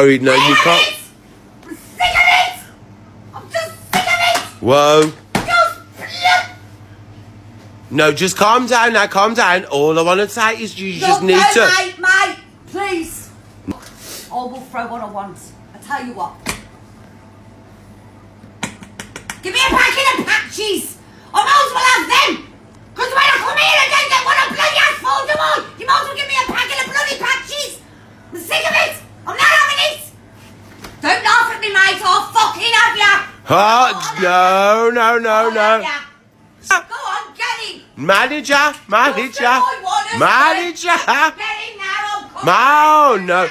sorry. No, you can't. I'm sick of it! I'm just sick of it! Whoa. Just... No, just calm down now, calm down. All I want to say is you just need to... mate, please. I will throw what I want. I tell you what. Give me a packet of patches. I might as well have them. Because when I come here, I don't get one of bloody asphalt, do I? You might as well give me a packet of bloody patches. I'm sick of it. I'm not having it. Don't laugh at me, mate. I'll fucking have ya. Oh, no. Go on, get him. Manager. Get him now, I'm coming. No.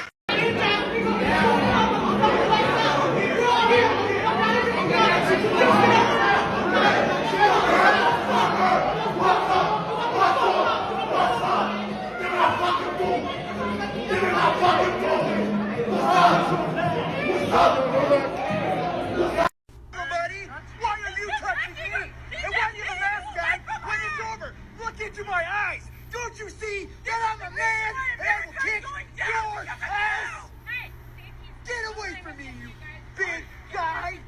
Into my eyes! Don't you see that I'm a man and I will kick your ass? Get away from me, you big guy!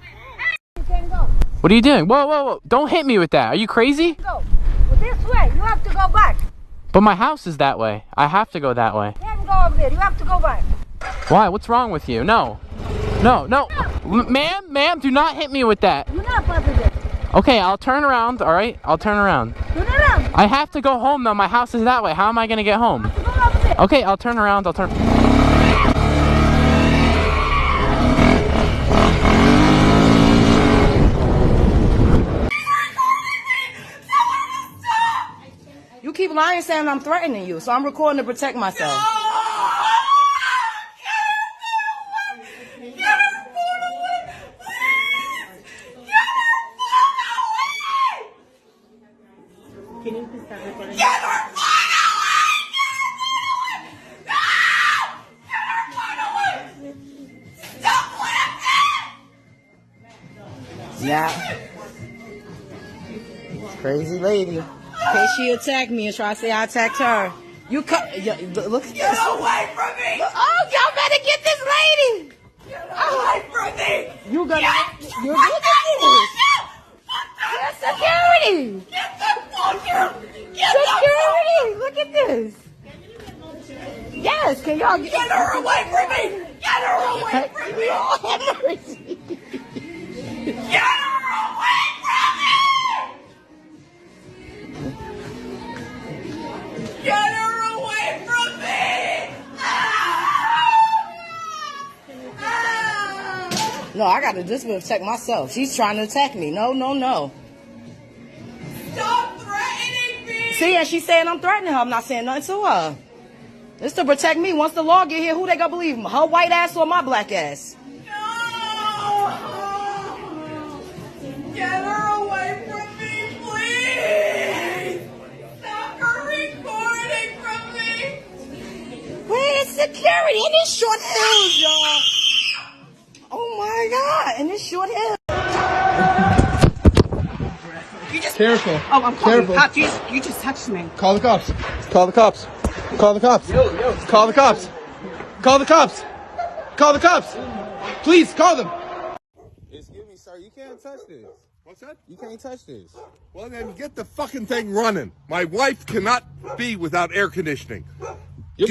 You can go. What are you doing? Whoa. Don't hit me with that. Are you crazy? Go. Well, this way. You have to go back. But my house is that way. I have to go that way. You can't go over there. You have to go back. Why? What's wrong with you? No. Ma'am, do not hit me with that. You're not part of this. Okay, I'll turn around, all right? I'll turn around. Turn around. I have to go home, though. My house is that way. How am I going to get home? Go over there. Okay, I'll turn around. You keep lying saying I'm threatening you, so I'm recording to protect myself. Can you please stop recording? Yeah. Crazy lady. Okay, she attacked me and try to say I attacked her. You cut. Look at this. Get away from me! Oh, y'all better get this lady. Get away from me! You're look at this. That's security. Get the fuck out! Security. Look at this. Yes, can y'all Get her away from me! Get her away from me! Lord have mercy. Get her away from me! Get her away from me! No, I got to just protect myself. She's trying to attack me. No. Stop threatening me! See, and she's saying I'm threatening her. I'm not saying nothing to her. It's to protect me. Once the law get here, who they gonna believe? Her white ass or my black ass? No! Get her away from me, please! Stop her recording from me! Where's security? In this short hills, y'all. Oh my God! In this short hills. Careful. Oh, I'm calling Careful. cops. You just touched me. Call the cops. Call the cops. Call the cops. Call the cops. Call the cops. Call the cops. Please call them. Excuse me, sir. You can't touch this. What's that? You can't touch this. Well, then get the fucking thing running. My wife cannot be without air conditioning. You're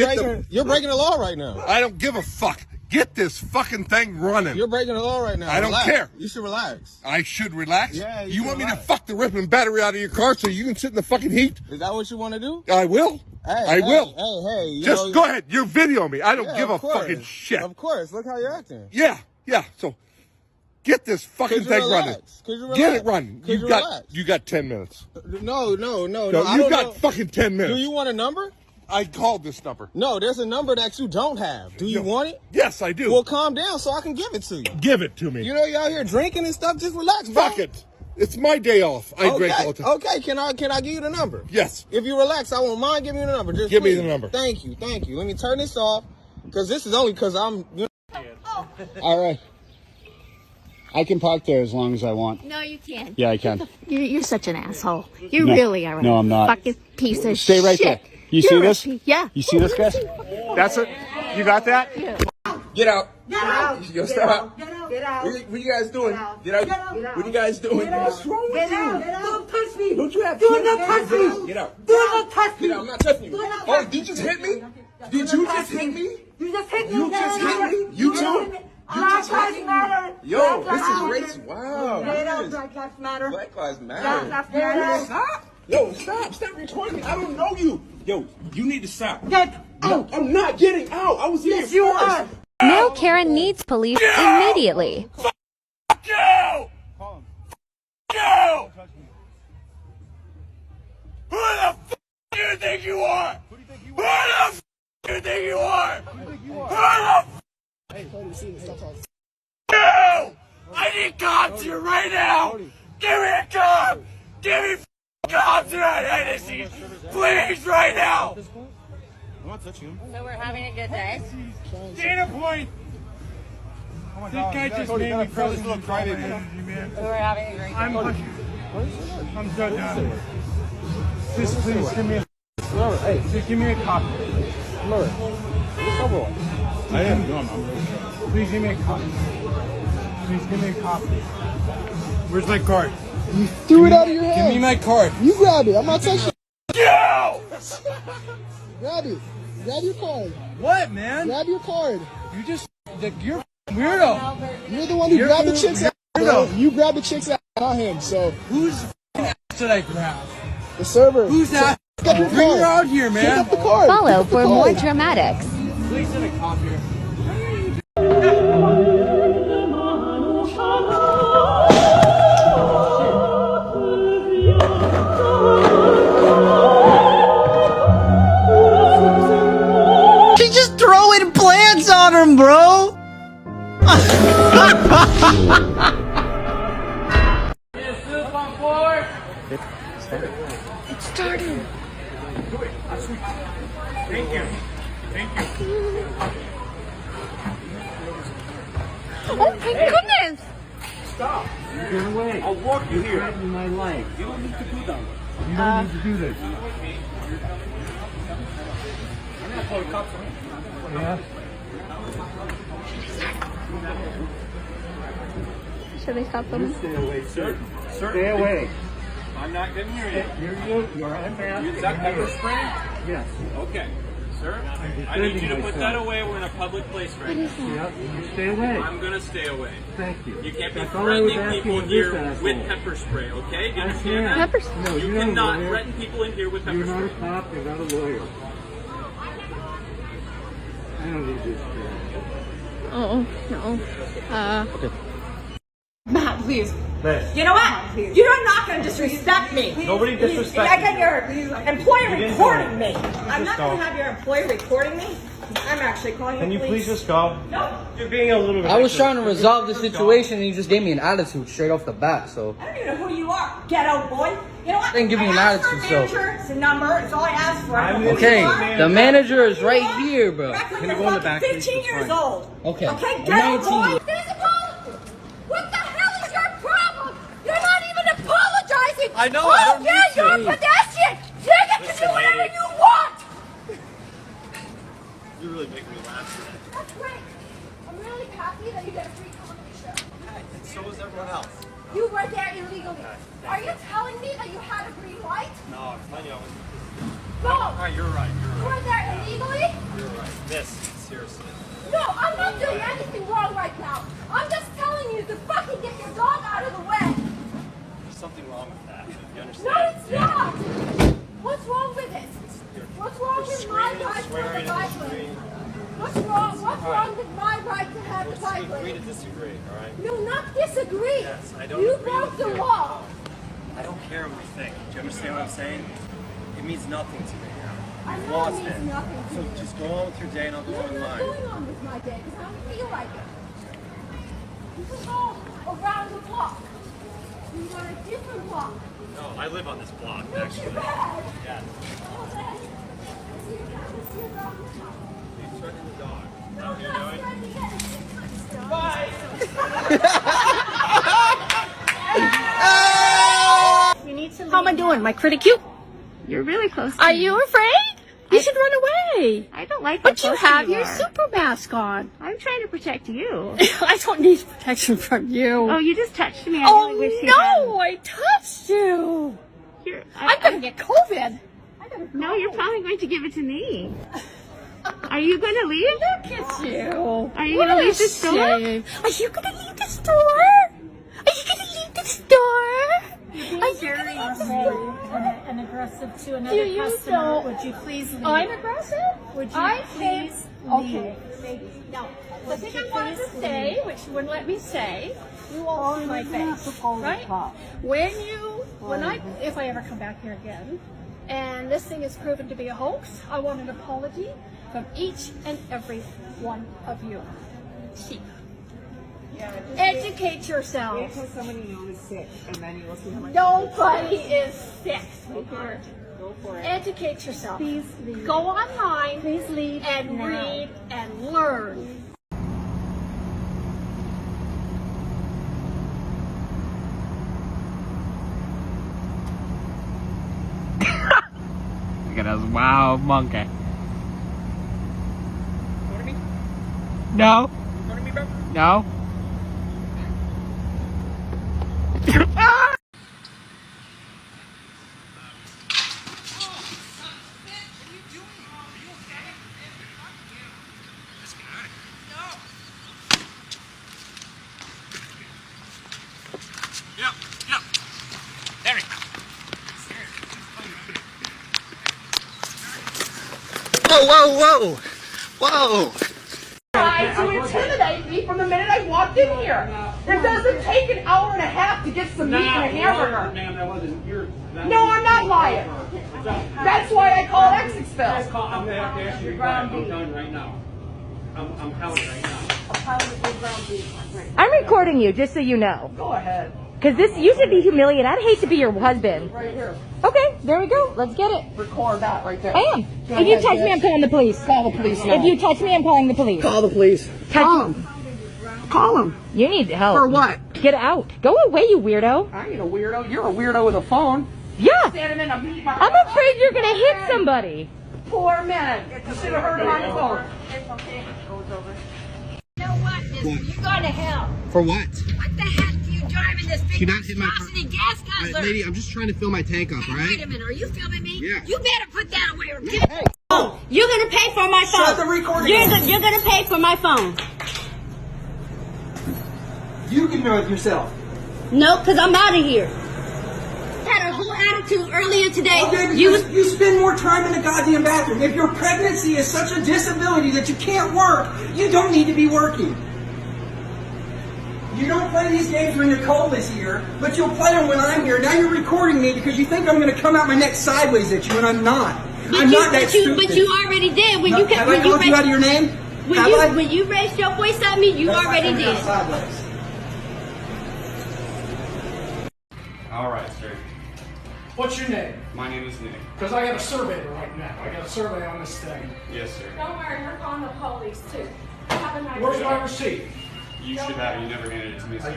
breaking the law right now. I don't give a fuck. Get this fucking thing running. You're breaking the law right now. I don't care. You should relax. I should relax? Yeah, you want me to relax. fuck the ripping battery out of your car so you can sit in the fucking heat? Is that what you want to do? I will. I will. Hey. Just go ahead. You're videoing me. I don't give a of course. fucking shit. Of course. Look how you're acting. Yeah. So get this fucking Could you thing relax? running. Could you relax? Get it running. Could you relax? You got 10 minutes. No. I You don't got know. fucking 10 minutes. Do you want a number? I called this number. No, there's a number that you don't have. Do you want it? Yes, I do. Well, calm down so I can give it to you. Give it to me. You know you out here drinking and stuff. Just relax, bro. Fuck it. It's my day off. I drink all the time. Okay, can I give you the number? Yes. If you relax, I won't mind giving you the number. Just Give me please. the number. Thank you. Let me turn this off, because this is only because I'm... All right. I can park there as long as I want. No, you can't. Yeah, I can. You're such an asshole. You really are. No, I'm not. Fucking piece of Stay right shit. there. You see this? Yeah. You see this, guys? That's it? You got that? Yeah. Get out. Get out. Yo, stop. Get out. Get out. What you guys doing? Get out. Get out. What you guys doing? Get out. What's wrong with Get out. you? Don't touch me. Don't you have Do kids? not touch me. Get out. Do not touch me. Get out. I'm not touching you. Do not Oh, touch did you just hit me? Did Do you not just touch hit me? You just hit me. You just hit me? You too? Black Lives Matter. Yo, this is racist. Wow. Get out. this is- Black Lives Matter. Black Lives Black Matter. Lives Matter. Stop. Yo, stop. Stop recording me. I don't know you. Yo, you need to stop. Get No, out. I'm not getting out. I was here Yes, you first. are. Now Karen needs police immediately. You! You! Who the f do you think you are? Who the f do you think you are? Who the f you! I need cops here right now! Give me a cop! Give me cops right Hennessy! Please, right now! I'm not touching him. So we're having a good day. Data point! This guy just made me feel this little crybaby, man. So we're having a great day. I'm so done. Just please give me a just give me a copy. I am dumb. Please give me a copy. Please give me a copy. Where's my card? You threw it out of your Give hand. me my card. You grab it. I'm not touching it. Yo! Grab it. Grab your card. What, man? Grab your card. You just you're weirdo. You're the one who grabbed the chick's ass. Bro. You grabbed the chick's ass, not him. So Who's ass did I grab? the server. Who's that? Pick up your Bring her card. out here, Pick man. up the card. Follow Pick up the for more card. dramatics. Please send a cop here. She's just throwing plants on him, bro. It started. Thank you. Thank you. Oh my goodness. Stop. Get away. I'll walk you here. You're threatening my life. You don't need to do that. You don't need to do this. I'm not calling cops on you. Yeah. Should we stop them? Stay away, sir. Sir, stay away. I'm not going to hear you. You're unmasked. Is that pepper spray? Yes. Okay. Sir, I need you to put that away. We're in a public place right now. Yeah, you stay away. I'm going to stay away. Thank you. You can't be That's all I was threatening people asking here of this asshole. with pepper spray, okay? Do you I understand can't. that? Pepper spray. No, You you're not a cannot lawyer. threaten people in here with pepper You're not a spray. cop. You're not a lawyer. I don't need this. Oh, no. Matt, please. You know what? You're not going to disrespect me. Nobody disrespected I got you. your employer didn't do recording it. me. I'm not going to have your employer recording me. I'm actually calling Can the you police. please just go? No. You're being a little bit. I was trying to resolve the situation and you just gave me an attitude straight off the bat, so. I don't even know who you are, ghetto boy. You know what? I didn't give you an asked for a attitude, so. manager. It's a number. It's all I asked for. I don't know who Okay, you are. the manager is right here, bro. Act like Can you're you go in the fucking back, please? 15 It's years fine. old. Okay, Okay, I'm ghetto 19. boy. What the hell is your problem? You're not even apologizing. I know, Oh, I don't yeah, need you're to. a pedestrian. You get to Listen, do whatever lady. you want. You're really making me laugh today. That's great. I'm really happy that you get a free comedy show. And so is everyone else. You were there illegally. Are you telling me that you had a green light? No, I'm telling you, I was. No. Alright, you're right. You were there illegally? You're right. This, seriously. No, I'm not doing anything wrong right now. I'm just telling you to fucking get your dog out of the way. There's something wrong with that. You understand? No, it's not. What's wrong with it? What's wrong with my right to have a bike lane? What's wrong? What's wrong with my right to have a bike Agree to lane? disagree, alright? No, not disagree. Yes, I don't You agree broke with the you. law. I don't care what you think. Do you understand what I'm saying? It means nothing to me now. I You've know lost it it. means nothing to So you. just go on with your day and I'll go I'm not online. going on with my day because I don't feel like it. You can go around the block. You want a different block. No, I live on this block, Not too actually. bad. Yeah. Okay. See your cat, see your dog now. You threatened the dog. No, I'm not threatening it. How am I doing? My critic cute? You're really close. Are you afraid? You should run away. Hey. I don't like But how you close have you your are. super mask on. I'm trying to protect you. I don't need protection from you. Oh, you just touched me. I Oh, really wish you no, I touched you. hadn't. I'm going to get COVID. No, you're probably going to give it to me. Are you going to leave? Look at you. Are you going to leave the store? Are you going to leave the store? Are you going to leave the store? You're very rude and aggressive to another customer. Would you please leave? I'm aggressive? Would you please leave? Okay. No. The thing I wanted to say, which you wouldn't let me say, you all see my face, right? If I ever come back here again, and this thing is proven to be a hoax, I want an apology from each and every one of you. Sheep. Educate yourselves. Wait until somebody you know is sick, and then you will see how much. Nobody is sick, sweetheart. Go for it. Educate yourself. Please leave. Go online. Please leave and now. read and learn. Look at us wild monkey. No. No. Whoa! Whoa! Tried to intimidate me from the minute I walked in here. It doesn't take an hour and a half to get some meat and a hamburger. Ma'am, that wasn't your... No, I'm not lying. That's why I called Exit Spill. I'm going to have to ask you to quiet. I'm done right now. I'm counting right now. I'm recording you, just so you know. Go ahead. Because you should be humiliated. I'd hate to be your husband. Right here. Okay, there we go. Let's get it. Record that right there. I am. If you touch me, I'm calling the police. Call the police now. If you touch me, I'm calling the police. Call the police. Call them. Call them. You need help. For what? Get out. Go away, you weirdo. I ain't a weirdo. You're a weirdo with a phone. Yeah. Standing in a meat market. I'm afraid you're going to hit somebody. Poor man. You should have heard him on the phone. It's okay. Goes over. You know what? You're going to hell. For what? What the heck are you driving this big Can you not hit my car? monstrosity gas guzzler? Lady, I'm just trying to fill my tank up, all right? Wait a minute. Are you filming me? Yeah. You better put that away or give it. You're gonna pay for my phone. Shut the recording. You're gonna pay for my phone. You can do it yourself. No, because I'm out of here. Had a whole attitude earlier today. Okay, you spend more time in the goddamn bathroom. If your pregnancy is such a disability that you can't work, you don't need to be working. You don't play these games when Nicole is here, but you'll play them when I'm here. Now you're recording me because you think I'm going to come out my neck sideways at you, and I'm not. I'm not that stupid. But you already did when you have I called you out of your name? When you raised your voice at me, you already did. All right, sir. What's your name? My name is Nick. Because I got a survey right now. I got a survey on this thing. Yes, sir. Don't worry, we're calling the police too. Have a nice Where's day. my receipt? You should have. You never handed it to me, sir.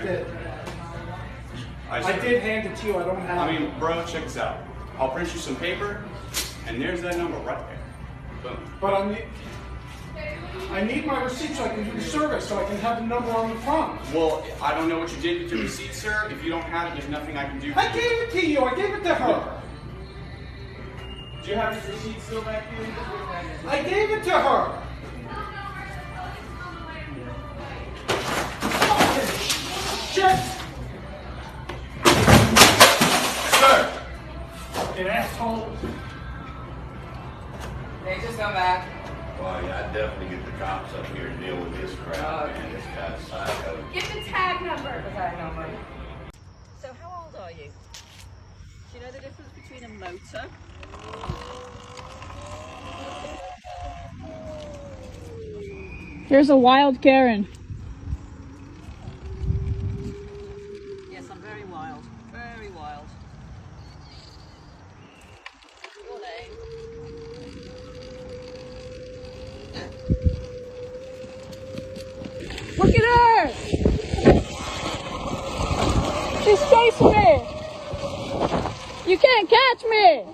I did. I did hand it to you. I don't have it. I mean, bro, check this out. I'll print you some paper, and there's that number right there. Boom. But I need my receipt so I can do the survey, so I can have the number on the front. Well, I don't know what you did with your receipt, sir. If you don't have it, there's nothing I can do for I gave it to you. I gave it to her. Do you have this receipt still back here? I gave it to her. Shit! Sir! An asshole. Hey, just come back. Well, yeah, I'd definitely get the cops up here to deal with this crowd, man. This guy's psycho. Get the tag number. So how old are you? Do you know the difference between a motor? Here's a wild Karen. Yes, I'm very wild. Very wild. Your name? Look at her! She's chasing me! You can't catch me!